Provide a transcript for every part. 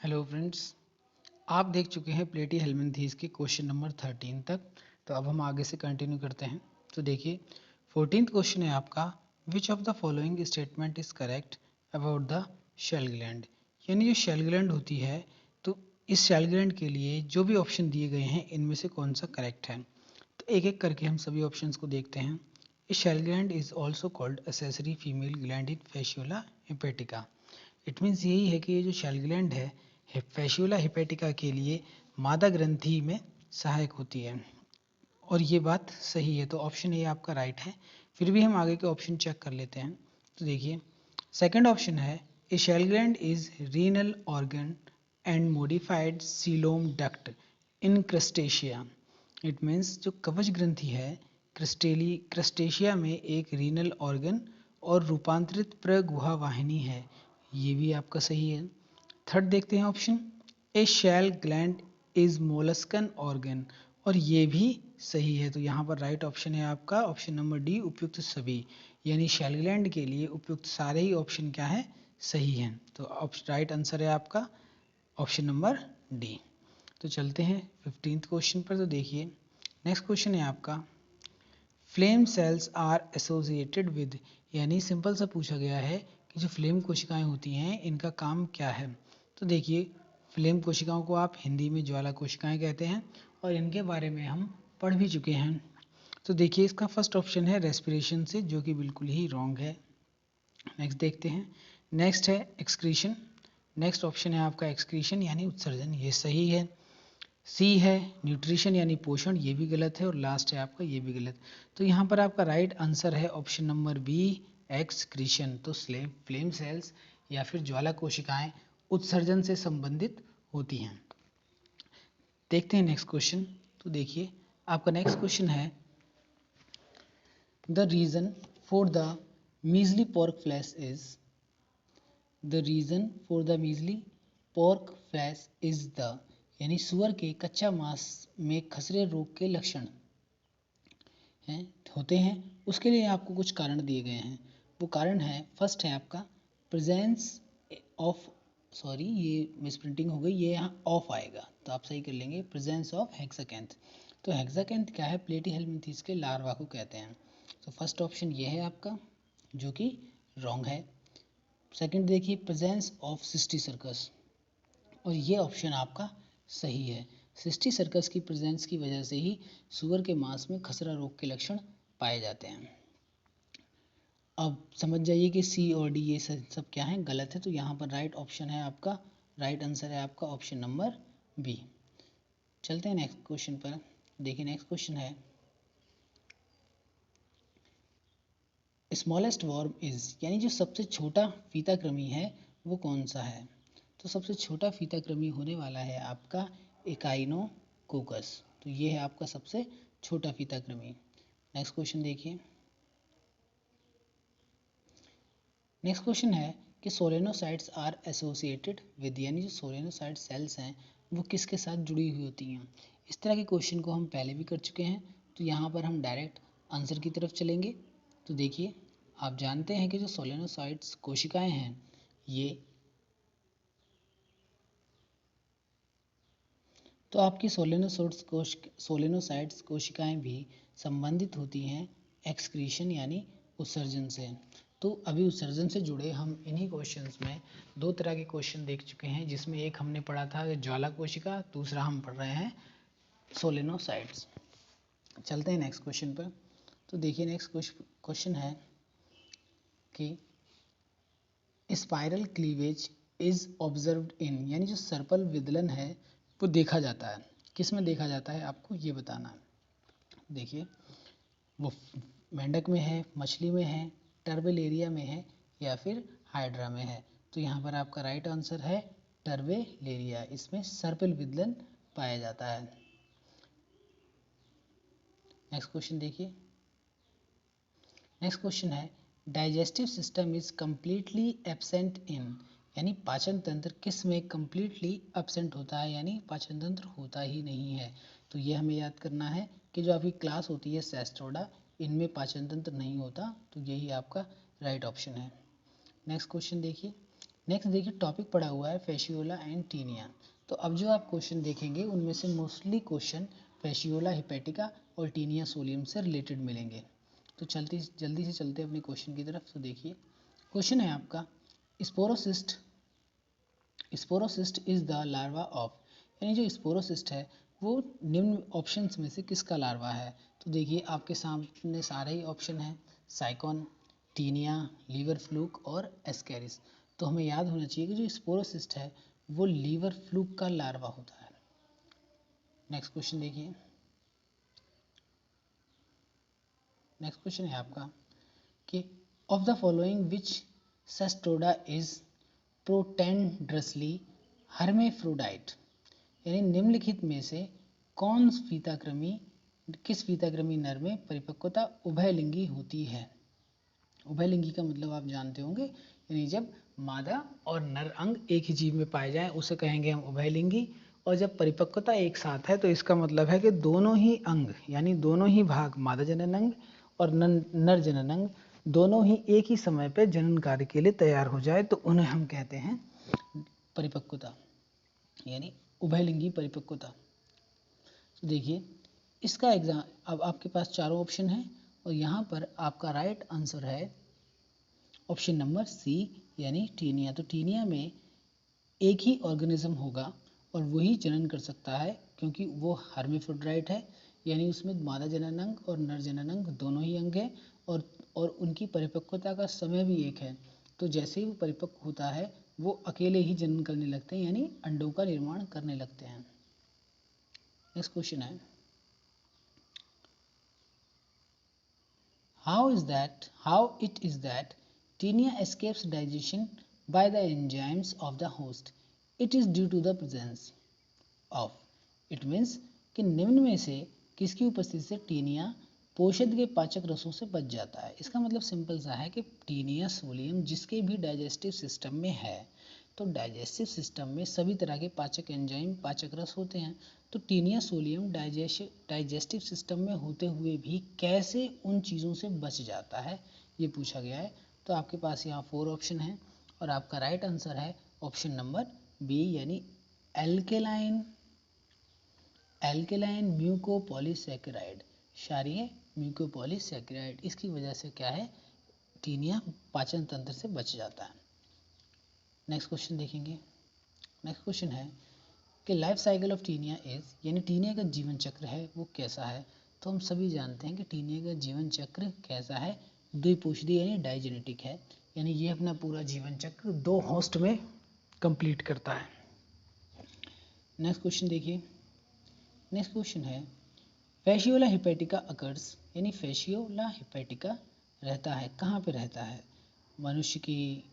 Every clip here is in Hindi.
हेलो फ्रेंड्स, आप देख चुके हैं प्लेटी हेल्मिंथीज के क्वेश्चन नंबर 13 तक। तो अब हम आगे से कंटिन्यू करते हैं। तो देखिए 14th क्वेश्चन है आपका, which of the following statement is correct about the shell gland. यानी जो शेल ग्लैंड होती है, तो इस शेल ग्लैंड के लिए जो भी ऑप्शन दिए गए हैं इनमें से कौन सा करेक्ट है। तो एक एक करके हम सभी ऑप्शंस को देखते हैं। A shell gland is also called accessory female gland in Fasciola hepatica. It means यही है कि ये जो शेल ग्लैंड है फैसियोला हेपेटिका के लिए मादा ग्रंथि में सहायक होती है, और ये बात सही है। तो ऑप्शन ए आपका राइट है। फिर भी हम आगे के ऑप्शन चेक कर लेते हैं। तो देखिए सेकंड ऑप्शन है, a shell gland is renal organ and modified coelom duct in Crustacea. It means जो कवच ग्रंथि है क्रस्टेशिया में एक रीनल ऑर्गन और रूपांतरित प्रगुहा वाहिनी है। ये भी आपका सही है। थर्ड देखते हैं option, A shell gland is molluscan organ, और ये भी सही है। तो यहाँ पर राइट ऑप्शन है आपका ऑप्शन नंबर डी, उपयुक्त सभी। यानी शेल ग्लैंड के लिए उपयुक्त सारे ही ऑप्शन क्या है, सही हैं। तो राइट आंसर है आपका ऑप्शन नंबर डी। तो चलते हैं 15th क्वेश्चन पर। तो देखिए नेक्स्ट क्वेश्चन है आपका, flame cells are associated with. यानी सिंपल सा पूछा गया है कि जो फ्लेम कोशिकाएं होती हैं इनका काम क्या है। तो देखिए फ्लेम कोशिकाओं को आप हिंदी में ज्वाला कोशिकाएं कहते हैं, और इनके बारे में हम पढ़ भी चुके हैं। तो देखिए इसका फर्स्ट ऑप्शन है रेस्पिरेशन से, जो कि बिल्कुल ही रॉन्ग है। नेक्स्ट देखते हैं। नेक्स्ट है एक्सक्रीशन। नेक्स्ट ऑप्शन है आपका एक्सक्रीशन यानी उत्सर्जन, ये सही है। सी है न्यूट्रिशन यानी पोषण, ये भी गलत है। और लास्ट है आपका ये भी गलत। तो यहाँ पर आपका राइट आंसर है ऑप्शन नंबर बी, एक्सक्रीशन। तो फ्लेम सेल्स या फिर ज्वाला कोशिकाएं उत्सर्जन से संबंधित होती हैं। देखते हैं नेक्स्ट क्वेश्चन। तो देखिए आपका नेक्स्ट क्वेश्चन है, the reason for the measly pork flesh is. The reason for the measly pork flesh is the, यानी सुअर के कच्चा मांस में खसरे रोग के लक्षण हैं होते हैं, उसके लिए आपको कुछ कारण दिए गए हैं। वो कारण है, फर्स्ट है आपका प्रेजेंस ऑफ, सॉरी ये मिसप्रिंटिंग हो गई, ये यहाँ ऑफ आएगा तो आप सही कर लेंगे, प्रेजेंस ऑफ हेक्साकैंथ। तो हेक्साकैंथ क्या है, प्लेटी हेल्मिंथीज के लार्वा को कहते हैं। तो फर्स्ट ऑप्शन ये है आपका, जो कि रॉन्ग है। सेकंड देखिए प्रेजेंस ऑफ सिस्टी सर्कस, और ये ऑप्शन आपका सही है। सिस्टी सर्कस की प्रेजेंस की वजह से ही सुअर के मांस में खसरा रोग के लक्षण पाए जाते हैं। अब समझ जाइए कि सी और डी ये सब क्या है, गलत है। तो यहाँ पर राइट ऑप्शन है आपका, राइट आंसर है आपका ऑप्शन नंबर बी। चलते हैं नेक्स्ट क्वेश्चन पर। देखिए नेक्स्ट क्वेश्चन है, स्मॉलेस्ट वर्म इज, यानी जो सबसे छोटा फीताकृमि है वो कौन सा है। तो सबसे छोटा फीताकृमि होने वाला है आपका एकाइनोकोकस। तो ये है आपका सबसे छोटा फीताकृमि। नेक्स्ट क्वेश्चन देखिए। नेक्स्ट क्वेश्चन है कि सोलेनोसाइट्स आर एसोसिएटेड विद, यानी जो सोलेनोसाइट सेल्स हैं वो किसके साथ जुड़ी हुई होती हैं। इस तरह के क्वेश्चन को हम पहले भी कर चुके हैं, तो यहाँ पर हम डायरेक्ट आंसर की तरफ चलेंगे। तो देखिए आप जानते हैं कि जो सोलेनोसाइट्स कोशिकाएं हैं ये, तो आपकी सोलेनोसाइट्स कोशिकाएं भी संबंधित होती हैं एक्सक्रीशन यानी उत्सर्जन से। तो अभी उत्सर्जन से जुड़े हम इन्हीं क्वेश्चंस में दो तरह के क्वेश्चन देख चुके हैं, जिसमें एक हमने पढ़ा था ज्वाला कोशिका, दूसरा हम पढ़ रहे हैं सोलेनोसाइट्स। चलते हैं नेक्स्ट क्वेश्चन पर। तो देखिए नेक्स्ट क्वेश्चन है कि spiral cleavage is observed in, यानी जो सर्पल विदलन है वो देखा जाता है, किस में देखा जाता है आपको ये बताना है। देखिए वो मेंढक में है, मछली में है, टर्बेलेरिया में है, या फिर हाइड्रा में है। तो यहाँ पर आपका राइट आंसर है टर्बेलेरिया, इसमें सर्पिल विदलन पाया जाता है। नेक्स्ट क्वेश्चन देखिए। नेक्स्ट क्वेश्चन है, digestive system is completely absent in, यानी पाचन तंत्र किस में कम्प्लीटली एब्सेंट होता है, यानी पाचन तंत्र होता ही नहीं है। तो ये हमें याद करना है कि जो आपकी क्लास होती है सेस्ट्रोडा, इनमें पाचन तंत्र नहीं होता। तो यही आपका राइट ऑप्शन है। नेक्स्ट क्वेश्चन देखिए, नेक्स्ट देखिए टॉपिक पड़ा हुआ है फेशियोला एंड टीनिया। तो अब जो आप क्वेश्चन देखेंगे उनमें से मोस्टली क्वेश्चन फेशियोला हिपैटिका और टीनिया सोलियम से रिलेटेड मिलेंगे। तो जल्दी से चलते हैं अपने क्वेश्चन की तरफ। तो देखिए क्वेश्चन है आपका sporocyst is the larva of, यानी जो स्पोरोसिस्ट है वो निम्न ऑप्शंस में से किसका लार्वा है। तो देखिए आपके सामने सारे ही ऑप्शन हैं, साइकॉन, टीनिया, लीवर फ्लूक और एस्केरिस। तो हमें याद होना चाहिए कि जो स्पोरोसिस्ट है वो लीवर फ्लूक का लार्वा होता है। नेक्स्ट क्वेश्चन देखिए, नेक्स्ट क्वेश्चन है आपका कि of the following which Cestoda is protandrously hermaphrodite, यानी निम्नलिखित में से कौन किस फीताक्रमी नर में परिपक्वता उभयलिंगी होती है। उभयलिंगी का मतलब आप जानते होंगे, यानी जब मादा और नर अंग एक ही जीव में पाए जाएं उसे कहेंगे हम उभयलिंगी। और जब परिपक्वता एक साथ है तो इसका मतलब है कि दोनों ही अंग यानी दोनों ही भाग मादा जनन अंग और नर जनन अंग दोनों ही एक ही समय पे जनन कार्य के लिए तैयार हो जाए तो उन्हें हम कहते हैं परिपक्वता, यानी उभयलिंगी परिपक्वता। तो देखिए इसका एग्जाम, अब आपके पास चारों ऑप्शन है और यहाँ पर आपका राइट आंसर है ऑप्शन नंबर सी, यानी टीनिया। तो टीनिया में एक ही ऑर्गेनिज्म होगा और वही जनन कर सकता है क्योंकि वो हर्मेफ्रोडाइट है, यानी उसमें मादा जनन अंग और नर जनन अंग दोनों ही अंग है और उनकी परिपक्वता का समय भी एक है। तो जैसे ही वो परिपक्व होता है वो अकेले ही जनन करने लगते हैं, यानी अंडों का निर्माण करने लगते हैं। नेक्स्ट क्वेश्चन है how it is that tinea escapes digestion by the enzymes of the host. It is due to the presence of, it means कि निम्न में से किसकी उपस्थिति से टीनिया पोषक के पाचक रसों से बच जाता है। इसका मतलब सिंपल सा है कि टीनिया सोलियम जिसके भी डाइजेस्टिव सिस्टम में है, तो डाइजेस्टिव सिस्टम में सभी तरह के पाचक एंजाइम पाचक रस होते हैं। तो टीनिया सोलियम डाइजेस्टिव सिस्टम में होते हुए भी कैसे उन चीज़ों से बच जाता है ये पूछा गया है। तो आपके पास यहाँ 4 ऑप्शन हैं और आपका राइट आंसर है ऑप्शन नंबर बी, यानी एल्केलाइन म्यूकोपॉलीसैकेराइड, क्षारीय म्यूकोपॉलीसैकेराइड। इसकी वजह से क्या है, टीनिया पाचन तंत्र से बच जाता है। नेक्स्ट क्वेश्चन देखेंगे। नेक्स्ट क्वेश्चन है कि life cycle of taenia is, यानी टीनिया का जीवन चक्र है वो कैसा है। तो हम सभी जानते हैं कि टीनिया का जीवन चक्र कैसा है, द्विपोषी यानी डाइजेनेटिक है, यानी ये अपना पूरा जीवन चक्र 2 होस्ट में कंप्लीट करता है। नेक्स्ट क्वेश्चन देखिए। नेक्स्ट क्वेश्चन है फेशियोला हिपैटिका अकर्स, यानी फेशियोला हिपैटिका रहता है कहाँ पे रहता है, मनुष्य की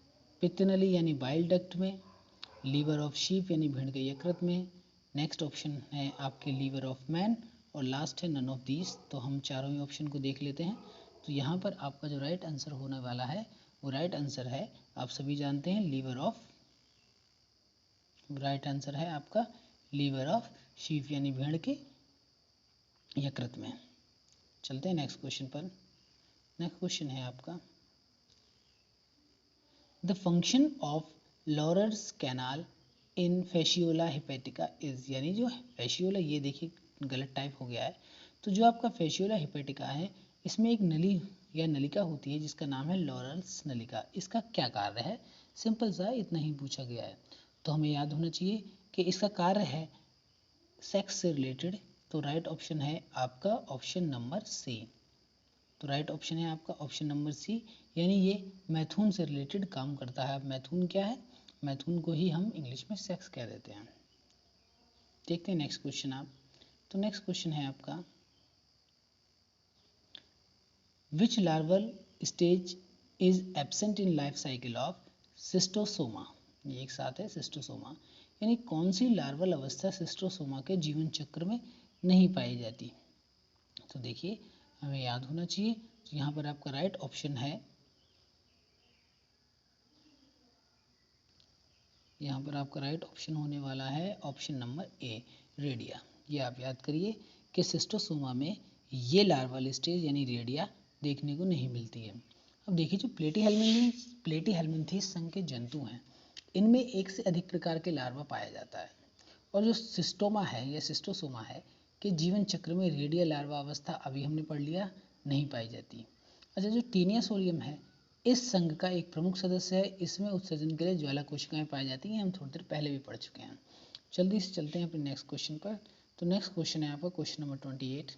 पित्तनली यानी बाइल डक्ट में, लीवर ऑफ शीप यानी भेड़ के यकृत में, नेक्स्ट ऑप्शन है आपके लीवर ऑफ मैन और लास्ट है नन ऑफ दीज। तो हम चारों ही ऑप्शन को देख लेते हैं। तो यहाँ पर आपका जो राइट आंसर होने वाला है वो राइट आंसर है, आप सभी जानते हैं लीवर ऑफ, राइट आंसर है आपका लीवर ऑफ शीप यानी भेड़ के यकृत में। चलते हैं नेक्स्ट क्वेश्चन पर। नेक्स्ट क्वेश्चन है आपका the function of Laurer's canal in Fasciola hepatica is, यानी जो फेशियोला, ये देखिए गलत टाइप हो गया है। तो जो आपका फेशियोला हिपैटिका है इसमें एक नली या नलिका होती है जिसका नाम है लॉरल्स नलिका। इसका क्या कार्य है, सिंपल सा इतना ही पूछा गया है। तो हमें याद होना चाहिए कि इसका कार्य है सेक्स से रिलेटेड। तो राइट ऑप्शन है आपका ऑप्शन नंबर सी। तो राइट ऑप्शन है आपका ऑप्शन नंबर सी, यानी ये मैथुन से रिलेटेड काम करता है। अब मैथुन क्या है, मैथुन को ही हम इंग्लिश में सेक्स कह देते हैं। देखते हैं नेक्स्ट क्वेश्चन आप। तो नेक्स्ट क्वेश्चन है आपका which larval stage is absent in life cycle of Schistosoma, ये एक साथ है सिस्टोसोमा, यानी कौन सी लार्वल अवस्था सिस्टोसोमा के जीवन चक्र में नहीं पाई जाती। तो देखिए हमें याद होना चाहिए, तो यहाँ पर आपका राइट ऑप्शन है, यहाँ पर आपका राइट ऑप्शन होने वाला है ऑप्शन नंबर ए, रेडिया। ये आप याद करिए कि सिस्टोसोमा में ये लार्वल स्टेज यानी रेडिया देखने को नहीं मिलती है। अब देखिए जो प्लेटी हेलमिन्थीस संघ के जंतु हैं इनमें एक से अधिक प्रकार के लार्वा पाया जाता है। और जो सिस्टोमा है या सिस्टोसोमा है कि जीवन चक्र में रेडियल लार्वा अवस्था अभी हमने पढ़ लिया नहीं पाई जाती। अच्छा, जो टीनिया सोलियम है इस संघ का एक प्रमुख सदस्य है। इसमें उत्सर्जन के लिए ज्वाला कोशिकाएं पाई जाती हैं, हम थोड़ी देर पहले भी पढ़ चुके हैं। जल्दी से चलते हैं अपने नेक्स्ट क्वेश्चन पर। तो नेक्स्ट क्वेश्चन है आपका question number 28।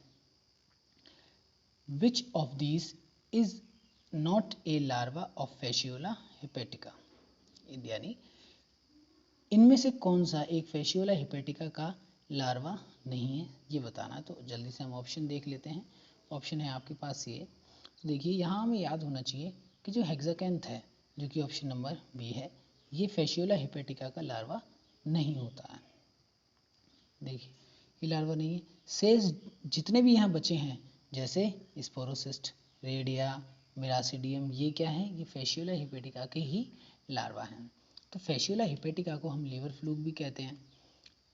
Which of these is not a larva of Fasciola hepatica, यानी इनमें से कौन सा एक फैसियोला हेपेटिका का लार्वा नहीं है, ये बताना। तो जल्दी से हम ऑप्शन देख लेते हैं। ऑप्शन है आपके पास ये। तो देखिए यहाँ हमें याद होना चाहिए कि जो हेक्साकैंथ है, जो कि ऑप्शन नंबर बी है, ये फैसियोला हेपेटिका का लार्वा नहीं होता है। देखिए ये लार्वा नहीं है। शेष जितने भी यहाँ बचे हैं जैसे स्पोरोसिस्ट, रेडिया, मिरासिडियम, ये क्या है, ये फैसियोला हेपेटिका के ही लार्वा हैं। तो फैसियोला हेपेटिका को हम लीवर फ्लूक भी कहते हैं।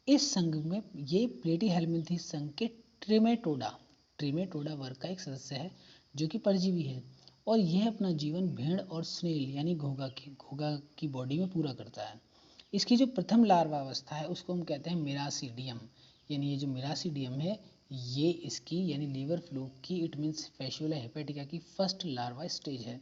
इस संघ में ये प्लेटीहेल्मिन्थीस संघ के ट्रिमेटोडा वर्ग का एक सदस्य है जो कि परजीवी है और यह अपना जीवन भेड़ और स्नेल यानी घोंघा की बॉडी में पूरा करता है। इसकी जो प्रथम लार्वा अवस्था है उसको हम कहते हैं मिरासिडियम, यानी ये जो मिरासिडियम है ये इसकी यानी लीवर फ्लूक की, इट मीन्स फैसियोला हेपेटिका की फर्स्ट लार्वा स्टेज है।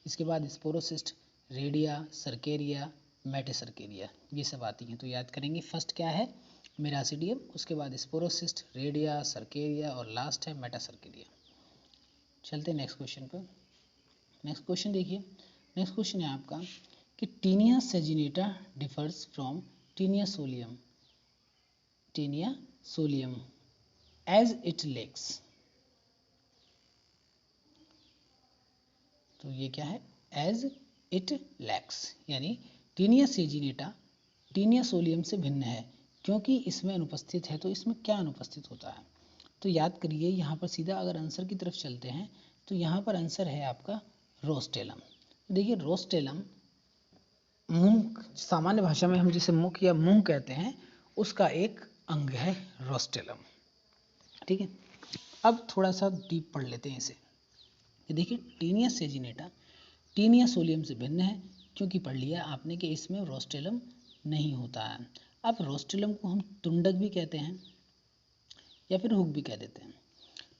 इसके बाद स्पोरोसिस्ट, रेडिया, सर्केरिया, मेटासर्केरिया, ये सब आती हैं। तो याद करेंगे फर्स्ट क्या है, मिरासिडियम, उसके बाद स्पोरोसिस्ट, रेडिया, सर्केरिया और लास्ट है मेटासर्केरिया। चलते हैं नेक्स्ट क्वेश्चन पर। नेक्स्ट क्वेश्चन देखिए। नेक्स्ट क्वेश्चन है आपका कि taenia saginata differs from taenia solium as it lacks. तो ये क्या है, एज इट लैक्स, यानी टीनिया सेजिनेटा टीनिया सोलियम से भिन्न है क्योंकि इसमें अनुपस्थित है। तो इसमें क्या अनुपस्थित होता है, तो याद करिए यहाँ पर सीधा अगर आंसर की तरफ चलते हैं तो यहाँ पर आंसर है आपका रोस्टेलम। देखिए रोस्टेलम मुंह, सामान्य भाषा में हम जिसे मुख या मुंह कहते हैं, उसका एक अंग है रोस्टेलम। ठीक है, अब थोड़ा सा डीप पढ़ लेते हैं इसे। देखिए टीनिया सेजिनेटा टीनिया सोलियम से भिन्न है क्योंकि पढ़ लिया आपने कि इसमें रोस्टेलम नहीं होता है। अब रोस्टेलम को हम तुंडक भी कहते हैं या फिर हुक भी कह देते हैं।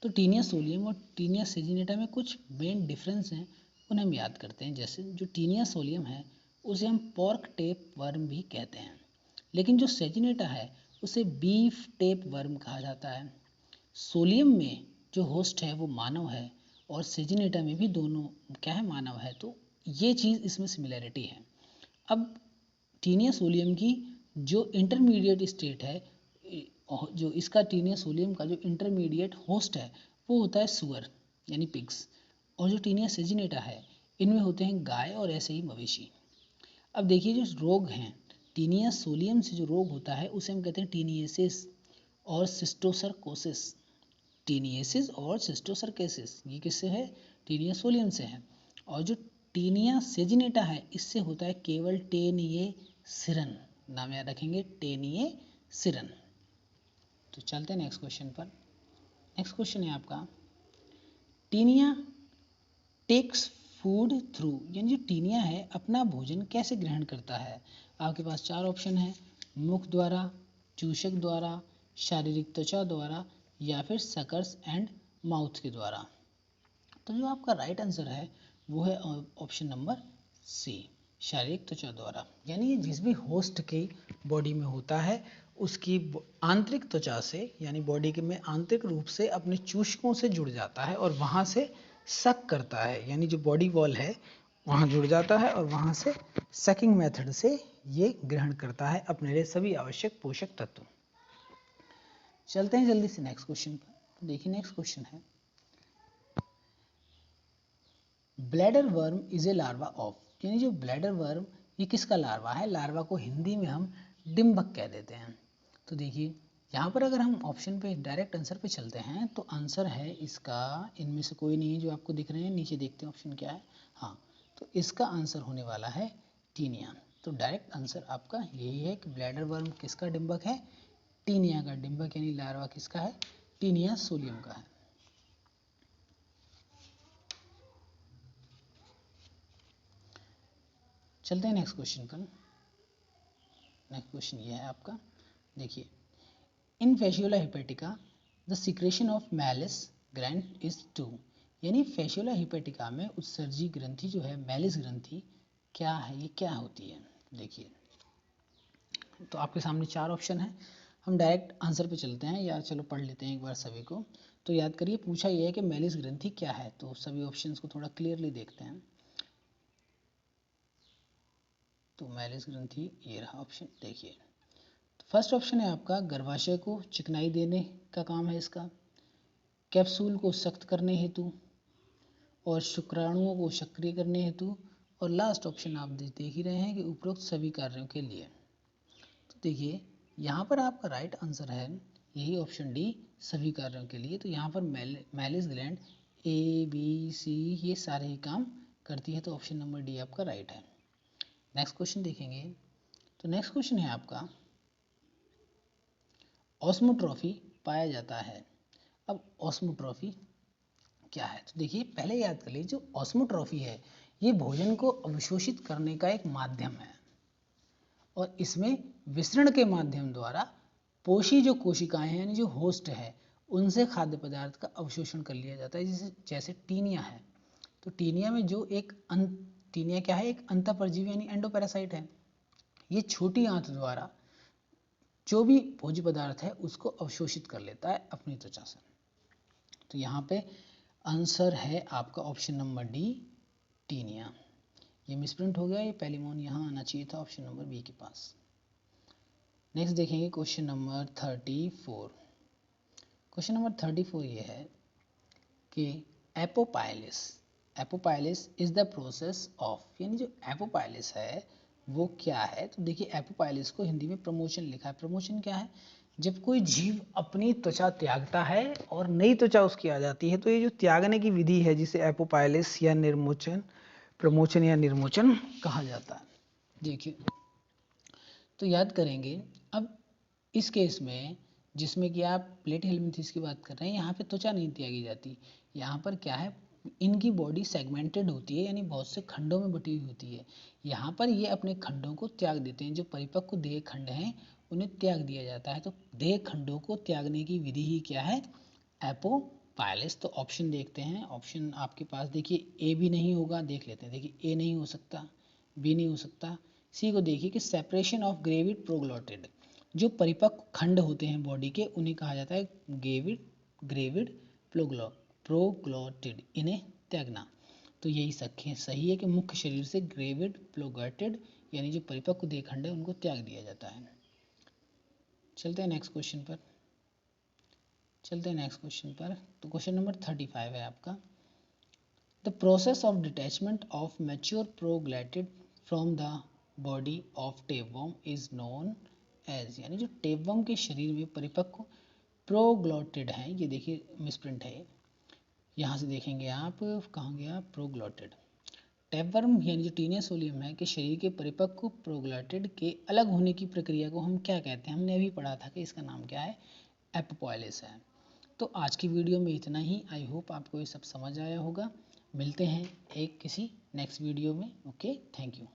तो टीनिया सोलियम और टीनिया सेजिनेटा में कुछ मेन डिफरेंस हैं, उन्हें हम याद करते हैं। जैसे जो टीनिया सोलियम है उसे हम पॉर्क टेप वर्म भी कहते हैं, लेकिन जो सेजिनेटा है उसे बीफ टेप वर्म कहा जाता है। सोलियम में जो होस्ट है वो मानव है और सेजिनेटा में भी दोनों क्या है, मानव है। तो ये चीज़ इसमें सिमिलैरिटी है। अब टीनिया सोलियम की जो इंटरमीडिएट स्टेट है, जो इसका टीनिया सोलियम का जो इंटरमीडिएट होस्ट है वो होता है सुअर यानी पिग्स, और जो टीनिया सेजिनेटा है इनमें होते हैं गाय और ऐसे ही मवेशी। अब देखिए जो रोग हैं, टीनिया सोलियम से जो रोग होता है उसे हम कहते हैं टीनिएसिस और सिस्टोसरकोसिस। टीनिएसिस और सिस्टोसरकोसिस ये किससे है, टीनिया सोलियम से है। और जो टीनिया सेजिनेटा है इससे होता है केवल टेनिएसिरन, नाम याद रखेंगे टेनिएसिरन। तो चलते हैं नेक्स्ट क्वेश्चन पर। नेक्स्ट क्वेश्चन है आपका टीनिया टेक्स फूड थ्रू, यानी जो टीनिया है अपना भोजन कैसे ग्रहण करता है। आपके पास चार ऑप्शन है, मुख द्वारा, चूषक द्वारा, शारीरिक त्वचा द्वारा या फिर सकर्स एंड माउथ के द्वारा। तो जो आपका राइट आंसर है वो है ऑप्शन नंबर सी, शारीरिक त्वचा द्वारा। यानी ये जिस भी होस्ट के बॉडी में होता है उसकी आंतरिक त्वचा से यानी बॉडी के में आंतरिक रूप से अपने चूषकों से जुड़ जाता है और वहाँ से सक करता है, यानी जो बॉडी वॉल है वहाँ जुड़ जाता है और वहाँ से सकिंग मेथड से ये ग्रहण करता है अपने लिए सभी आवश्यक पोषक तत्व। चलते हैं जल्दी से नेक्स्ट क्वेश्चन पर। देखिए नेक्स्ट क्वेश्चन है bladder worm is a larva of, यानी जो ब्लैडर वर्म ये किसका लार्वा है। लार्वा को हिंदी में हम डिम्बक कह देते हैं। तो देखिए यहाँ पर अगर हम ऑप्शन पे डायरेक्ट आंसर पे चलते हैं तो आंसर है इसका, इनमें से कोई नहीं है जो आपको दिख रहे हैं, नीचे देखते हैं ऑप्शन क्या है। हाँ, तो इसका आंसर होने वाला है टीनिया। तो डायरेक्ट आंसर आपका यही है कि ब्लैडर वर्म किसका डिम्बक है, टीनिया का डिम्बक, यानी लार्वा किसका है, टीनिया सोलियम का है। चलते हैं नेक्स्ट क्वेश्चन पर। नेक्स्ट क्वेश्चन ये है आपका, देखिए in Fasciola hepatica the secretion of Mehlis gland is 2, यानी फैसियोला हेपेटिका में उत्सर्जी ग्रंथि जो है मैलिस ग्रंथि क्या है, ये क्या होती है। देखिए तो आपके सामने 4 ऑप्शन है, हम डायरेक्ट आंसर पे चलते हैं या चलो पढ़ लेते हैं एक बार सभी को। तो याद करिए पूछा यह है कि मैलिस ग्रंथि क्या है, तो सभी ऑप्शंस को थोड़ा क्लियरली देखते हैं। तो मैलिस ग्रंथि ये रहा ऑप्शन, देखिए तो फर्स्ट ऑप्शन है आपका गर्भाशय को चिकनाई देने का काम है इसका, कैप्सूल को सख्त करने हेतु, और शुक्राणुओं को सक्रिय करने हेतु, और लास्ट ऑप्शन आप देख ही रहे हैं कि उपरोक्त सभी कार्यों के लिए। तो देखिए यहाँ पर आपका राइट आंसर है यही ऑप्शन डी, सभी कार्यों के लिए। तो यहाँ पर Mehlis gland A B C ये सारे ही काम करती है, तो ऑप्शन नंबर डी आपका राइट है। नेक्स्ट क्वेश्चन देखेंगे, तो नेक्स्ट क्वेश्चन है आपका ऑस्मोट्रॉफी पाया जाता है। अब ऑस्मोट्रॉफी क्या है, तो देखिए पहले याद कर लीजिए जो ऑस्मोट्रॉफी है ये भोजन को अवशोषित करने का एक माध्यम है, और इसमें विसरण के माध्यम द्वारा पोषी जो कोशिकाएं हैं यानी जो होस्ट है उनसे खाद्य पदार्थ का अवशोषण कर लिया जाता है, जैसे टीनिया है। तो टीनिया में जो एक टीनिया क्या है, एक अंतःपरजीवी यानी एंडोपैरासाइट है। ये छोटी आंत द्वारा जो भी भोज्य पदार्थ है उसको अवशोषित कर लेता है अपनी त्वचा से। तो यहाँ पे आंसर है आपका ऑप्शन नंबर डी, टीनिया। ये मिसप्रिंट हो गया, ये पेलिमोन यहाँ आना चाहिए था ऑप्शन नंबर बी के पास। नेक्स्ट देखेंगे क्वेश्चन नंबर 34। क्वेश्चन नंबर 34 ये है कि एपोपाइलिस इज द प्रोसेस ऑफ, यानी जो एपोपाइलिस है वो क्या है। तो देखिए एपोपाइलिस को हिंदी में प्रमोशन लिखा है। प्रमोशन क्या है, जब कोई जीव अपनी त्वचा त्यागता है और नई त्वचा उसकी आ जाती है, तो ये जो त्यागने की विधि है जिसे एपोपाइलिस या निर्मोचन, प्रमोचन या निर्मोचन कहा जाता है। देखिए तो याद करेंगे अब इस केस में जिसमें कि आप प्लेटी हेलमिंथेस की बात कर रहे हैं, यहाँ पे त्वचा नहीं त्यागी जाती। यहाँ पर क्या है, इनकी बॉडी सेगमेंटेड होती है यानी बहुत से खंडों में बटी हुई होती है। यहाँ पर ये अपने खंडों को त्याग देते हैं, जो परिपक्व देह खंड हैं उन्हें त्याग दिया जाता है। तो देह खंडों को त्यागने की विधि ही क्या है, एपोपाइलिस। तो ऑप्शन देखते हैं, ऑप्शन आपके पास देखिए ए भी नहीं होगा, देख लेते हैं। देखिए ए नहीं हो सकता, बी नहीं हो सकता, सी को देखिए कि सेपरेशन ऑफ ग्रेविड प्रोग्लोटिड, जो परिपक्व खंड होते हैं बॉडी के उन्हें कहा जाता है ग्रेविड प्रोग्लोटिड, इन्हें त्यागना। तो यही सही है कि मुख्य शरीर से ग्रेविड प्रोग्लोटिड यानी जो परिपक्व देह खंड है उनको त्याग दिया जाता है। चलते हैं नेक्स्ट क्वेश्चन पर। तो क्वेश्चन नंबर 35 है आपका, the process of detachment of mature proglottid from the body of tapeworm is known as, यानी जो टेपवर्म के शरीर में परिपक्व प्रोग्लॉटिड हैं, ये देखिए मिसप्रिंट है, यहाँ से देखेंगे आप कहाँ गया प्रोग्लॉटिड। टेपवर्म यानी जो टीनिया सोलियम है कि शरीर के परिपक्व प्रोग्लॉटिड के अलग होने की प्रक्रिया को हम क्या कहते हैं, हमने अभी पढ़ा था कि इसका नाम क्या है, एपोपाइलिस है। तो आज की वीडियो में इतना ही, आई होप आपको ये सब समझ आया होगा। मिलते हैं एक किसी नेक्स्ट वीडियो में। Okay, thank you.